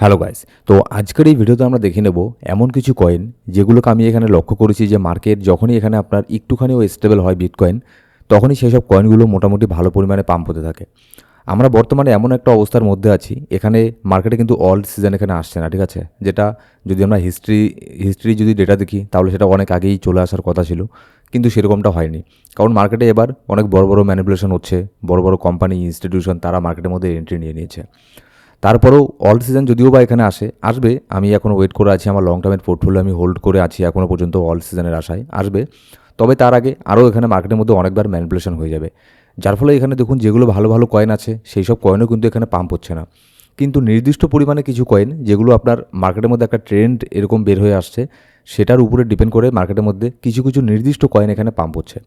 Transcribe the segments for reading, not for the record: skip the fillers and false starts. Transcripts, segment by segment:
Hello guys. তো আজকের এই ভিডিওতে আমরা দেখে নেব এমন কিছু কয়েন যেগুলোকে আমি এখানে লক্ষ্য করেছি যে মার্কেট যখনই এখানে আপনার একটুখানিও স্টেবল হয় বিটকয়েন, তখনই সেসব কয়েনগুলো মোটামুটি ভালো পরিমাণে পাম্প হতে থাকে। আমরা বর্তমানে এমন একটা অবস্থার মধ্যে আছি, এখানে মার্কেটে কিন্তু অল্ড সিজন এখানে আসছে না, ঠিক আছে? যেটা যদি আমরা হিস্ট্রি যদি ডেটা দেখি তাহলে সেটা অনেক আগেই চলে আসার কথা ছিল, কিন্তু সেরকমটা হয়নি। কারণ মার্কেটে এবার অনেক বড় বড় ম্যানিপুলেশন হচ্ছে, বড় বড় কোম্পানি ইনস্টিটিউশন তারা মার্কেটের মধ্যে এন্ট্রি নিয়ে নিয়েছে। তারপরেও অল্ড সিজন যদিও বা এখানে আসবে, আমি এখনও ওয়েট করে আছি। আমার লং টার্মের পোর্টফোলিও আমি হোল্ড করে আছি এখনও পর্যন্ত, অল্ড সিজনের আশায় আসবে। তবে তার আগে আরও এখানে মার্কেটের মধ্যে অনেকবার ম্যানিপুলেশন হয়ে যাবে, যার ফলে এখানে দেখুন যেগুলো ভালো ভালো কয়েন আছে সেই সব কয়েনও কিন্তু এখানে পাম্প হচ্ছে না। কিন্তু নির্দিষ্ট পরিমাণে কিছু কয়েন যেগুলো আপনার মার্কেটের মধ্যে একটা ট্রেন্ড এরকম বের হয়ে আসছে, সেটার উপরে ডিপেন্ড করে মার্কেটের মধ্যে কিছু কিছু নির্দিষ্ট কয়েন এখানে পাম্প হচ্ছে।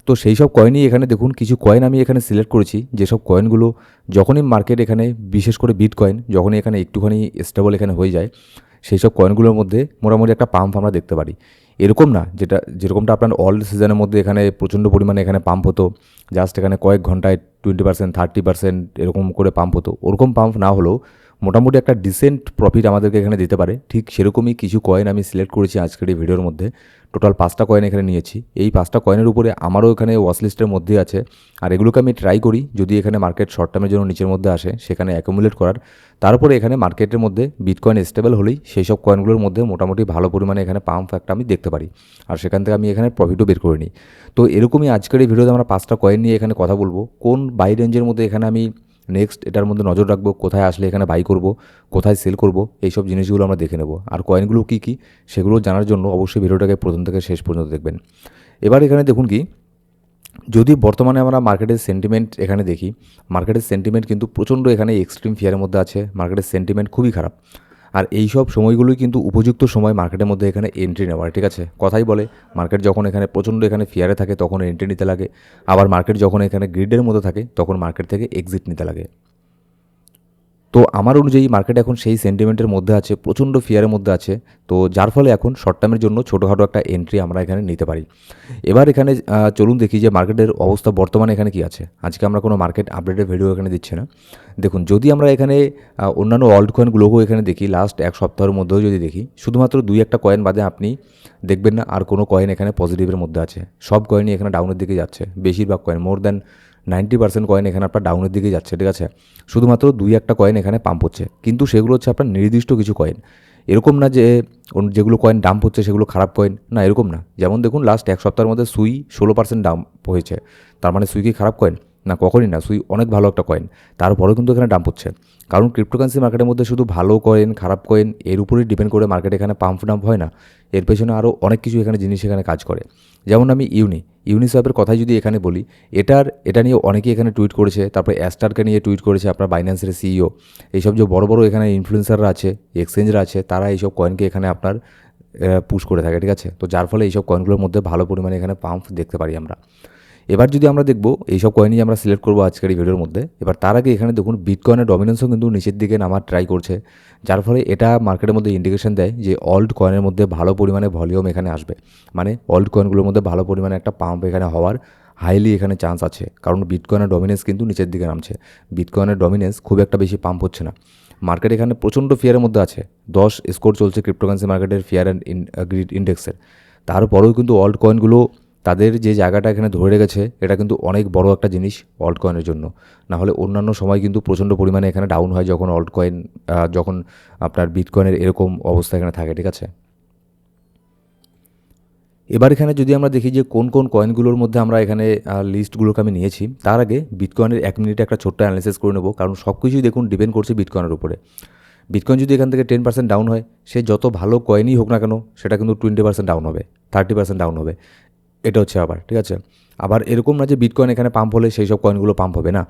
তো সেই সব কয়েনই এখানে দেখুন, কিছু কয়েন আমি এখানে সিলেক্ট করেছি, যেসব কয়েনগুলো যখনই মার্কেট এখানে, বিশেষ করে বিটকয়েন যখনই এখানে একটুখানি স্টেবল এখানে হয়ে যায়, সেই সব কয়েনগুলোর মধ্যে মোটামুটি একটা পাম্প আমরা দেখতে পারি। এরকম না যেরকমটা আপনার অল্ড সিজনের মধ্যে এখানে প্রচণ্ড পরিমাণে এখানে পাম্প হতো, জাস্ট এখানে কয়েক ঘন্টায় 20%, 30% এরকম করে পাম্প হতো। ওরকম পাম্প না হলেও মোটামুটি একটা ডিসেন্ট প্রফিট আমাদেরকে এখানে দিতে পারে। ঠিক সেরকমই কিছু কয়েন আমি সিলেক্ট করেছি আজকের এই ভিডিওর মধ্যে। টোটাল 5টা কয়েন এখানে নিয়েছি। এই 5টা কয়েনের উপরে আমারও এখানে ওয়াচলিস্টের মধ্যে আছে। আর এগুলোকে আমি ট্রাই করি, যদি এখানে মার্কেট শর্ট টার্মের জন্য নিচের মধ্যে আসে সেখানে অ্যাকুমুলেট করার। তারপরে এখানে মার্কেটের মধ্যে বিটকয়েন স্টেবল হলেই সেই সব কয়েনগুলোর মধ্যে মোটামুটি ভালো পরিমাণে এখানে পাম্প একটা আমি দেখতে পারি, আর সেখান থেকে আমি এখানে প্রফিটও বের করে নিই। তো এরকমই আজকের এই ভিডিওতে আমরা 5টা কয়েন নিয়ে এখানে কথা বলবো, কোন বাই রেঞ্জের মধ্যে এখানে আমি নেক্সট এটার মধ্যে নজর রাখবো, কোথায় আসলে এখানে বাই করব, কোথায় সেল করব, এইসব জিনিসগুলো আমরা দেখে নেব। আর কয়েনগুলো কী কী সেগুলো জানার জন্য অবশ্যই ভিডিওটাকে প্রথম থেকে শেষ পর্যন্ত দেখবেন। এবার এখানে দেখুন কি, যদি বর্তমানে আমরা মার্কেটের সেন্টিমেন্ট এখানে দেখি, মার্কেটের সেন্টিমেন্ট কিন্তু প্রচণ্ড এখানে এক্সট্রিম ফিয়ারের মধ্যে আছে, মার্কেটের সেন্টিমেন্ট খুবই খারাপ। আর এই সব সময়গুলোই কিন্তু উপযুক্ত সময় মার্কেটের মধ্যে এখানে এন্ট্রি নেওয়ার, ঠিক আছে? কথাই বলে মার্কেট যখন এখানে প্রচণ্ড এখানে ফিয়ারে থাকে তখন এন্ট্রি নিতে লাগে, আবার মার্কেট যখন এখানে গ্রিডের মধ্যে থাকে তখন মার্কেট থেকে এক্সিট নিতে লাগে। তো আমার অনুযায়ী মার্কেট এখন সেই সেন্টিমেন্টের মধ্যে আছে, প্রচণ্ড ফিয়ারের মধ্যে আছে। তো যার ফলে এখন শর্ট টার্মের জন্য ছোটোখাটো একটা এন্ট্রি আমরা এখানে নিতে পারি। এবার এখানে চলুন দেখি যে মার্কেটের অবস্থা বর্তমানে এখানে কী আছে। আজকে আমরা কোনো মার্কেট আপডেটের ভিডিও এখানে দিচ্ছি না। দেখুন, যদি আমরা এখানে অন্যান্য অল্ট কয়েনগুলোকেও এখানে দেখি, লাস্ট এক সপ্তাহের মধ্যেও যদি দেখি, শুধুমাত্র 2-1টা কয়েন বাদে আপনি দেখবেন না আর কোনো কয়েন এখানে পজিটিভের মধ্যে আছে। সব কয়েনই এখানে ডাউনের দিকে যাচ্ছে, বেশিরভাগ কয়েন, মোর দ্যান 90% কয়েন এখানে আপনার ডাউনের দিকে যাচ্ছে, ঠিক আছে? শুধুমাত্র 2-1টা কয়েন এখানে পাম্প হচ্ছে, কিন্তু সেগুলো হচ্ছে আপনার নির্দিষ্ট কিছু কয়েন। এরকম না যে যেগুলো কয়েন ডাম্প হচ্ছে সেগুলো খারাপ কয়েন, না এরকম না। যেমন দেখুন, লাস্ট এক সপ্তাহের মধ্যে সুই 16% ডাম্প হয়েছে, তার মানে সুই কি খারাপ কয়েন? না, কখনই না। সুই অনেক ভালো একটা কয়েন, তারপরেও কিন্তু এখানে ডাম্প হচ্ছে। কারণ ক্রিপ্টোকারেন্সি মার্কেটের মধ্যে শুধু ভালো কয়েন খারাপ কয়েন এর উপরেই ডিপেন্ড করে মার্কেট এখানে পাম্প ডাম্প হয় না। এর পেছনে আরও অনেক কিছু এখানে জিনিস এখানে কাজ করে। যেমন আমি ইউনিসওয়াপের কথাই যদি এখানে বলি, এটা নিয়ে অনেকেই এখানে টুইট করেছে। তারপরে অ্যাস্টারকে নিয়ে টুইট করেছে আপনার বাইন্যান্সের সিইও। এইসব যে বড় বড় এখানে ইনফ্লুয়েন্সাররা আছে, এক্সচেঞ্জরা আছে, তারা এইসব কয়েনকে এখানে আপনার পুশ করে থাকে, ঠিক আছে? তো যার ফলে এইসব কয়েনগুলোর মধ্যে ভালো পরিমাণে এখানে পাম্প দেখতে পারি আমরা। এবার যদি আমরা দেখব এইসব কয়েনই আমরা সিলেক্ট করবো আজকের এই ভিডিওর মধ্যে। এবার তার আগে এখানে দেখুন বিটকয়েনের ডমিনেন্সও কিন্তু নিচের দিকে নামার ট্রাই করছে, যার ফলে এটা মার্কেটের মধ্যে ইন্ডিকেশন দেয় যে অল্ট কয়েনের মধ্যে ভালো পরিমাণে ভলিউম এখানে আসবে, মানে অল্ট কয়েনগুলোর মধ্যে ভালো পরিমাণে একটা পাম্প এখানে হওয়ার হাইলি এখানে চান্স আছে। কারণ বিটকয়েনের ডমিনেন্স কিন্তু নিচের দিকে নামছে, বিটকয়েনের ডমিনেন্স খুব একটা বেশি পাম্প হচ্ছে না। মার্কেট এখানে প্রচণ্ড ফিয়ারের মধ্যে আছে, 10 স্কোর চলছে ক্রিপ্টোকারেন্সি মার্কেটের ফিয়ার অ্যান্ড গ্রিড ইন্ডেক্সের। তারপরেও কিন্তু অল্ট কয়েনগুলো তাদের যে জায়গাটা এখানে ধরে রেখেছে, এটা কিন্তু অনেক বড় একটা জিনিস অল্ট কয়েনের জন্য। না হলে অন্যান্য সময় কিন্তু প্রচণ্ড পরিমাণে এখানে ডাউন হয় যখন অল্ট কয়েন, যখন আপনার বিটকয়েনের এরকম অবস্থা এখানে থাকে, ঠিক আছে? এবার এখানে যদি আমরা দেখি যে কোন কোন কয়েনগুলোর মধ্যে আমরা এখানে লিস্টগুলোকে আমি নিয়েছি, তার আগে বিটকয়েনের 1 মিনিটে একটা ছোট্ট অ্যানালিসিস করে নেব। কারণ সব কিছুই দেখুন ডিপেন্ড করছে বিটকয়েনের উপরে। বিটকয়েন যদি এখান থেকে 10% ডাউন হয়, সে যত ভালো কয়েনই হোক না কেন সেটা কিন্তু 20% ডাউন হবে, 30% ডাউন হবে। এটা হচ্ছে আবার, ঠিক আছে? আবার এরকম না যে বিটকয়েন এখানে পাম্প হলে সেই সব কয়েনগুলো পাম্প হবে না।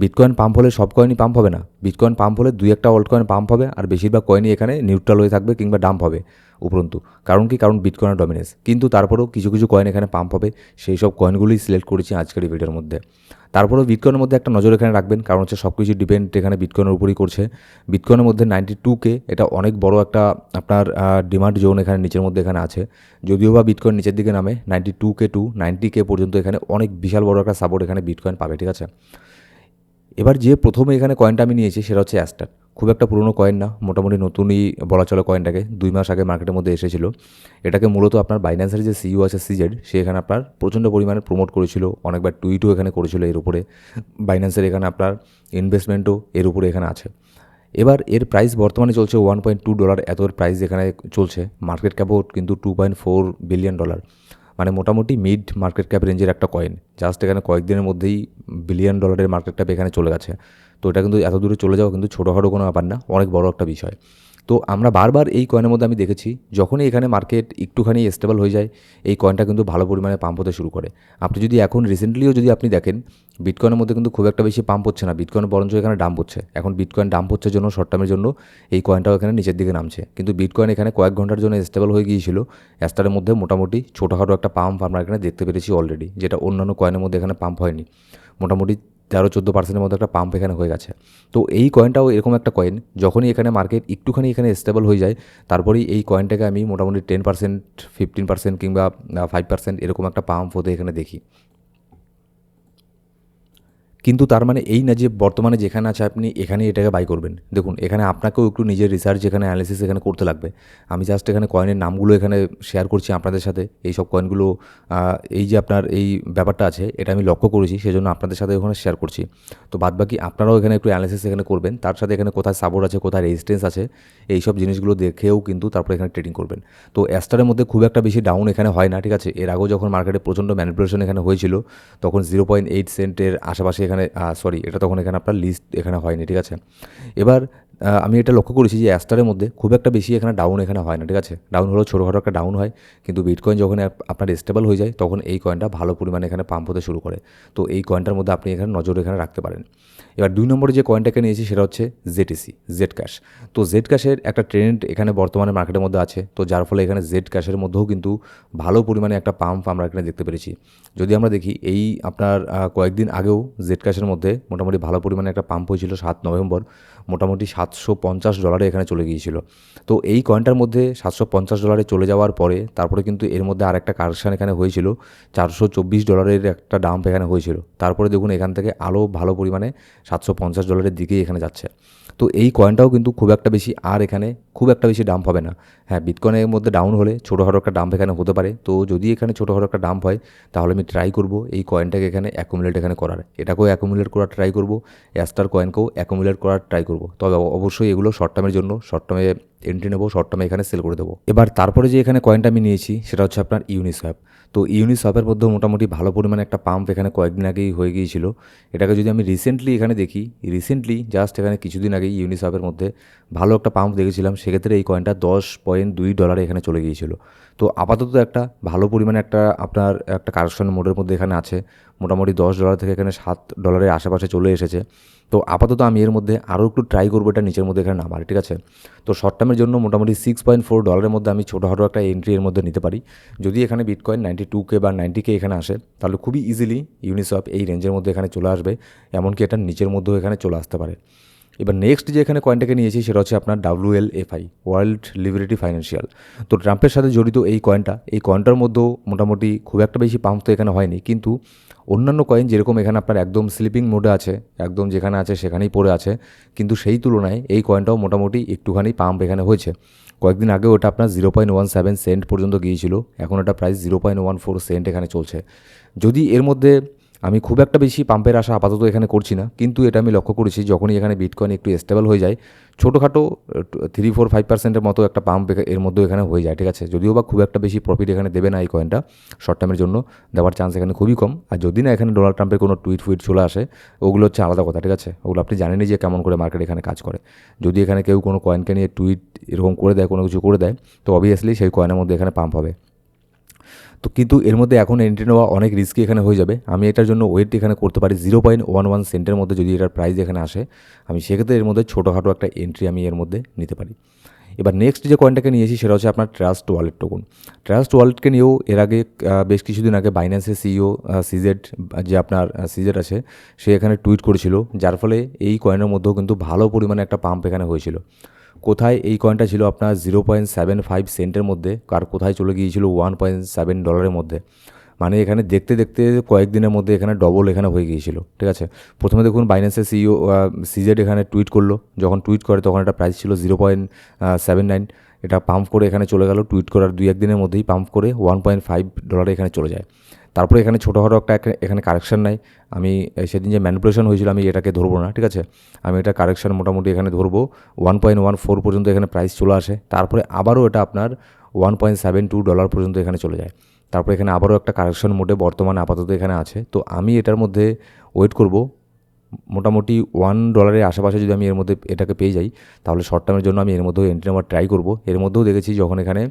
বিটকয়েন পাম্প হলে সব কয়েনই পাম্প হবে না। বিটকয়েন পাম্প হলে 2-1টা অল্ট কয়েন পাম্প হবে, আর বেশিরভাগ কয়েনই এখানে নিউট্রাল হয়ে থাকবে কিংবা ডাম্প হবে উপরন্তু। কারণ কি? কারণ বিটকয়েনের ডমিনেন্স। কিন্তু তারপরেও কিছু কিছু কয়েন এখানে পাম্প হবে, সেই সব কয়েনগুলোই সিলেক্ট করেছি আজকের এই ভিডিওর মধ্যে। তারপরেও বিটকয়েনের মধ্যে একটা নজর এখানে রাখবেন, কারণ হচ্ছে সব কিছু ডিপেন্ড এখানে বিটকয়েনের উপরই করছে। বিটকয়েনের মধ্যে 92K, এটা অনেক বড় একটা আপনার ডিমান্ড জোন এখানে নিচের মধ্যে এখানে আছে। যদিও বা বিটকয়েন নিচের দিকে নামে 92K টু 90K পর্যন্ত এখানে অনেক বিশাল বড় একটা সাপোর্ট এখানে বিটকয়েন পাবে, ঠিক আছে? এবার যে প্রথমে এখানে কয়েনটা আমি নিয়েছি সেটা হচ্ছে অ্যাস্টার। খুব একটা পুরনো কয়েন না, মোটামুটি নতুনই বলা চলে কয়েনটাকে, 2 মাস আগে মার্কেটের মধ্যে এসেছিল। এটাকে মূলত আপনার বাইন্যান্সের যে সিইও আছে সিজেড, সে এখানে আপনার প্রচণ্ড পরিমাণে প্রমোট করেছিল, অনেকবার টুইটও এখানে করেছিল এর উপরে। বাইন্যান্সের এখানে আপনার ইনভেস্টমেন্টও এর উপরে এখানে আছে। এবার এর প্রাইস বর্তমানে চলছে $1.2, এত এর প্রাইস এখানে চলছে। মার্কেট ক্যাপও কিন্তু $2.4 বিলিয়ন, মানে মোটামুটি মিড মার্কেট ক্যাপ রেঞ্জের একটা কয়েন। জাস্ট এখানে কয়েকদিনের মধ্যেই $1 বিলিয়ন মার্কেট ক্যাপ এখানে চলে গেছে। তো এটা কিন্তু এত দূরে চলে যাওয়া কিন্তু ছোটোখাটো কোনো ব্যাপার না, অনেক বড় একটা বিষয়। তো আমরা বারবার এই কয়েনের মধ্যে আমি দেখেছি, যখনই এখানে মার্কেট একটুখানি স্টেবল হয়ে যায়, এই কয়েনটা কিন্তু ভালো পরিমাণে পাম্প হতে শুরু করে। আপনি যদি এখন রিসেন্টলিও যদি আপনি দেখেন, বিটকয়েনের মধ্যে কিন্তু খুব একটা বেশি পাম্প হচ্ছে না, বিটকয়েন বরঞ্চ এখানে ডাম্প হচ্ছে। এখন বিটকয়েন ডাম্প হচ্ছে জন্য, শর্ট টার্মের জন্য এই কয়েনটাও এখানে নিচের দিকে নামছে, কিন্তু বিটকয়েন এখানে কয়েক ঘন্টার জন্য স্টেবল হয়ে গিয়েছিল। অ্যাস্টারের মধ্যে মোটামুটি ছোটোখাটো একটা পাম্প আমরা এখানে দেখতে পেরেছি অলরেডি, যেটা অন্যান্য কয়েনের মধ্যে এখানে পাম্প হয়নি। মোটামুটি 13-14% মধ্যে একটা পাম্প এখানে হয়ে গেছে। তো এই কয়েনটাও এরকম একটা কয়েন, যখনই এখানে মার্কেট একটুখানি এখানে স্টেবল হয়ে যায়, তারপরেই এই কয়েনটাকে আমি মোটামুটি 10%, 15% কিংবা 5% এরকম একটা পাম্প হতে এখানে দেখি। কিন্তু তার মানে এই না যে বর্তমানে যেখানে আছে আপনি এখানেই এটাকে বাই করবেন। দেখুন, এখানে আপনাকেও একটু নিজের রিসার্চ এখানে অ্যানালিসিস এখানে করতে লাগবে। আমি জাস্ট এখানে কয়েনের নামগুলো এখানে শেয়ার করছি আপনাদের সাথে। এই সব কয়েনগুলো এই যে আপনার এই ব্যাপারটা আছে, এটা আমি লক্ষ্য করেছি, সেজন্য আপনাদের সাথে ওখানে শেয়ার করছি। তো বাদবাকি আপনারাও এখানে একটু অ্যানালিসিস এখানে করবেন, তার সাথে এখানে কোথায় সাপোর্ট আছে, কোথায় রেজিস্ট্যান্স আছে, এই সব জিনিসগুলো দেখেও কিন্তু তারপরে এখানে ট্রেডিং করবেন। তো অ্যাস্টারের মধ্যে খুব একটা বেশি ডাউন এখানে হয় না, ঠিক আছে। এর আগেও যখন মার্কেটে প্রচণ্ড ম্যানিপুলেশন এখানে হয়েছিল, তখন 0.8 সেন্টের আশেপাশে এখানে এটা তখন এখানে আপনার লিস্ট এখানে হয়নি, ঠিক আছে। এবার আমি এটা লক্ষ্য করেছি যে অ্যাস্টারের মধ্যে খুব একটা বেশি এখানে ডাউন এখানে হয় না, ঠিক আছে। ডাউন হলেও ছোটোখাটো একটা ডাউন হয়, কিন্তু বিটকয়েন যখন আপনার স্টেবল হয়ে যায়, তখন এই কয়েনটা ভালো পরিমাণে এখানে পাম্প হতে শুরু করে। তো এই কয়েনটার মধ্যে আপনি এখানে নজর এখানে রাখতে পারেন। এবার 2 নম্বরে যে কয়েনটাকে নিয়েছি সেটা হচ্ছে জেটিসি, জেড ক্যাশ। তো জেড ক্যাশের একটা ট্রেন্ড এখানে বর্তমানে মার্কেটের মধ্যে আছে, তো যার ফলে এখানে জেড ক্যাশের মধ্যেও কিন্তু ভালো পরিমাণে একটা পাম্প আমরা এখানে দেখতে পেরেছি। যদি আমরা দেখি, এই আপনার কয়েকদিন আগেও জেড ক্যাশের মধ্যে মোটামুটি ভালো পরিমাণে একটা পাম্প হয়েছিল 7 নভেম্বর, মোটামুটি $750 এখানে চলে গিয়েছিল। তো এই কয়েনটার মধ্যে $750 চলে যাওয়ার পরে তারপরে কিন্তু এর মধ্যে আরেকটা কারেকশান এখানে হয়েছিল, $424 একটা ডাম্প এখানে হয়েছিল। তারপরে দেখুন এখান থেকে আরও ভালো পরিমাণে $750 দিকেই এখানে যাচ্ছে। তো এই কয়েনটাও কিন্তু খুব একটা বেশি আর এখানে খুব একটা বেশি ডাম্প হবে না। হ্যাঁ, বিটকয়েনের মধ্যে ডাউন হলে ছোটোখাটো একটা ডাম্প এখানে হতে পারে। তো যদি এখানে ছোটোখাটো একটা ডাম্প হয়, তাহলে আমি ট্রাই করব এই কয়েনটাকে এখানে অ্যাকুমুলেট এখানে করার, এটাকেও অ্যাকুমুলেট করার ট্রাই করব, অ্যাস্টার কয়েনকেও অ্যাকুমুলেট করার ট্রাই করব। তবে অবশ্যই এগুলো শর্ট টার্মের জন্য, শর্ট টার্মে এন্ট্রি নেবো, শর্ট টার্মে এখানে সেল করে দেবো। এবার তারপরে যে এখানে কয়েনটা আমি নিয়েছি সেটা হচ্ছে আপনার ইউনিসওয়াপ। তো ইউনিসওয়াপের মধ্যেও মোটামুটি ভালো পরিমাণে একটা পাম্প এখানে কয়েকদিন আগেই হয়ে গিয়েছিল। এটাকে যদি আমি রিসেন্টলি এখানে দেখি, রিসেন্টলি জাস্ট এখানে কিছুদিন আগেই ইউনিসওয়াপের মধ্যে ভালো একটা পাম্প দেখেছিলাম, সেক্ষেত্রে এই কয়েনটা $10.2 এখানে চলে গিয়েছিল। তো আপাতত একটা ভালো পরিমাণে একটা আপনার একটা কারেকশন মোডের মধ্যে এখানে আছে, মোটামুটি $10 থেকে এখানে $7 আশেপাশে চলে এসেছে। তো আপাতত আমি এর মধ্যে আরও একটু ট্রাই করবো এটা নিচের মধ্যে এখানে নামার, ঠিক আছে। তো শর্ট টার্মের জন্য মোটামুটি $6.4 মধ্যে আমি ছোটোখাটো একটা এন্ট্রি এর মধ্যে নিতে পারি। যদি এখানে বিটকয়েন 92K বা 90K এখানে আসে, তাহলে খুবই ইজিলি ইউনিসওয়াপ এই রেঞ্জের মধ্যে এখানে চলে আসবে, এমনকি এটা নিচের মধ্যেও এখানে চলে আসতে পারে। এবার নেক্সট যে এখানে কয়েনটাকে নিয়েছি সেটা হচ্ছে আপনার WLFI, ওয়ার্ল্ড লিবারেটি ফাইন্যান্সিয়াল। তো ট্রাম্পের সাথে জড়িত এই কয়েনটার মধ্যেও মোটামুটি খুব একটা বেশি পাম্প তো এখানে হয়নি, কিন্তু অন্যান্য কয়েন যেরকম এখানে আপনার একদম স্লিপিং মোডে আছে, একদম যেখানে আছে সেখানেই পড়ে আছে, কিন্তু সেই তুলনায় এই কয়েনটাও মোটামুটি একটুখানি পাম্প এখানে হয়েছে। কয়েকদিন আগে ওটা আপনার 0.17 সেন্ট পর্যন্ত গিয়েছিল, এখন এটা প্রাইস 0.14 সেন্ট এখানে চলছে। যদি এর মধ্যে আমি খুব একটা বেশি পাম্পের আশা আপাতত এখানে করছি না, কিন্তু এটা আমি লক্ষ্য করেছি যখনই এখানে বিটকয়েন একটু স্টেবল হয়ে যায়, ছোটোখাটো 3-4-5%-এর মতো একটা পাম্প এর মধ্যেও এখানে হয়ে যায়, ঠিক আছে। যদিও বা খুব একটা বেশি প্রফিট এখানে দেবে না এই কয়েনটা, শর্ট টার্মের জন্য দেওয়ার চান্স এখানে খুবই কম। আর যদি না এখানে ডোনাল্ড ট্রাম্পের কোনো টুইট চলে আসে, ওগুলো হচ্ছে আলাদা কথা, ঠিক আছে। ওগুলো আপনি জানেনই যে কেমন করে মার্কেট এখানে কাজ করে। যদি এখানে কেউ কোনো কয়েনকে নিয়ে টুইট এরকম করে দেয়, কোনো কিছু করে দেয়, তো অবভিয়াসলি সেই কয়েনের মধ্যে এখানে পাম্প হবে। তো কিন্তু এর মধ্যে এখন এন্ট্রি নেওয়া অনেক রিস্কি এখানে হয়ে যাবে। আমি এটার জন্য ওয়েট এখানে করতে পারি 0.11 সেন্টের মধ্যে। যদি এটার প্রাইস এখানে আসে, আমি সেক্ষেত্রে এর মধ্যে ছোটোখাটো একটা এন্ট্রি আমি এর মধ্যে নিতে পারি। এবার নেক্সট যে কয়েনটাকে নিয়েছি সেটা হচ্ছে আপনার ট্রাস্ট ওয়ালেট টোকন। ট্রাস্ট ওয়ালেটকে নিয়েও এর আগে বেশ কিছুদিন আগে বাইন্যান্সের সিইও সিজেড, যে আপনার সিজেড আছে, সে এখানে টুইট করেছিল, যার ফলে এই কয়েনের মধ্যেও কিন্তু ভালো পরিমাণে একটা পাম্প এখানে হয়েছিল। কোথায় এই কয়েনটা ছিল আপনার 0.75 সেন্টের মধ্যে, আর কোথায় চলে গিয়েছিল $1.7 মধ্যে। মানে এখানে দেখতে দেখতে কয়েকদিনের মধ্যে এখানে ডবল এখানে হয়ে গিয়েছিল, ঠিক আছে। প্রথমে দেখুন বাইন্যান্সের সিইও সিজেড এখানে টুইট করলো, যখন টুইট করে তখন একটা প্রাইস ছিল 0.79, এটা পাম্প করে এখানে চলে গেল, টুইট করার 2-1 দিনের মধ্যেই পাম্প করে $1.5 এখানে চলে যায়। তারপরে এখানে ছোটোখাটো একটা এখানে কারেকশান নেয়। আমি সেদিন যে ম্যানিপুলেশন হয়েছিল আমি এটাকে ধরবো না, ঠিক আছে। আমি এটা কারেকশান মোটামুটি এখানে ধরবো, 1.14 পর্যন্ত এখানে প্রাইস চলে আসে। তারপরে আবারও এটা আপনার $1.72 পর্যন্ত এখানে চলে যায়। তারপরে এখানে আবারও একটা কারেকশন মোডে বর্তমানে আপাতত এখানে আছে। তো আমি এটার মধ্যে ওয়েট করব মোটামুটি $1 আশেপাশে। যদি আমি এর মধ্যে এটাকে পেয়ে যাই তাহলে শর্ট টার্মের জন্য আমি এর মধ্যেও এন্ট্রি নেওয়ার ট্রাই করব। এর মধ্যেও দেখেছি যখন এখানে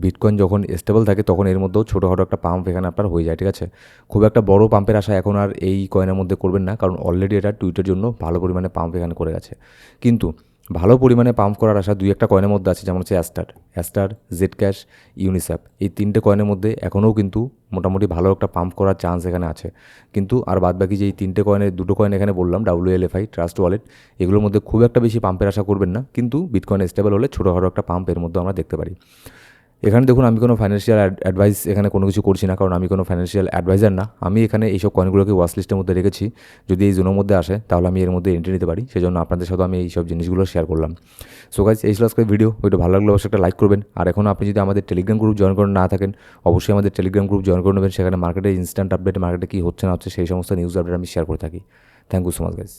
বিটকয়েন যখন স্টেবল থাকে তখন এর মধ্যেও ছোটোখাটো একটা পাম্প এখানে আপনার হয়ে যায়, ঠিক আছে। খুব একটা বড় পাম্পের আশা এখন আর এই কয়েনের মধ্যে করবেন না, কারণ অলরেডি এটা টুইটের জন্য ভালো পরিমাণে পাম্প এখানে করে গেছে। কিন্তু ভালো পরিমাণে পাম্প করার আশা 2-1টা কয়েনের মধ্যে আছে, যেমন হচ্ছে অ্যাস্টার, জেড ক্যাশ, ইউনিস্যাপ। এই 3টে কয়েনের মধ্যে এখনও কিন্তু মোটামুটি ভালো একটা পাম্প করার চান্স এখানে আছে। কিন্তু আর বাদবাকি যে এই 3টে কয়েনের 2টো কয়েন এখানে বললাম, WLFI, ট্রাস্ট ওয়ালেট, এগুলোর মধ্যে খুব একটা বেশি পাম্পের আশা করবেন না। কিন্তু বিটকয়েন স্টেবল হলে ছোটোখাটো একটা পাম্প এর মধ্যে আমরা দেখতে পারি। এখানে দেখুন আমি কোনো ফাইন্যান্সিয়াল অ্যাডভাইস এখানে কোনো কিছু করছি না, কারণ আমি কোনো ফাইন্যান্সিয়াল অ্যাডভাইজার না। আমি এখানে এইসব কয়েনগুলোকে ওয়াচ লিস্টের মধ্যে রেখেছি, যদি এই জোনের মধ্যে আসে তাহলে আমি এর মধ্যে এন্ট্রি নিতে পারি। সেজন্য আপনাদের সাথে আমি এইসব জিনিসগুলো শেয়ার করলাম। সো গাইস, এই ছিল আজকের ভিডিও ভালো লাগলে অবশ্যই একটা লাইক করবেন। আর এখন আপনি যদি আমাদের টেলিগ্রাম গ্রুপ জয়েন করে না থাকেন, অবশ্যই আমাদের টেলিগ্রাম গ্রুপ জয়েন করে নেবেন। সেখানে মার্কেটের ইনস্ট্যান্ট আপডেট, মার্কেটে কী হচ্ছে না হচ্ছে সেই সমস্ত নিউজ আপডেট আমি শেয়ার করে থাকি। Thank you so much guys.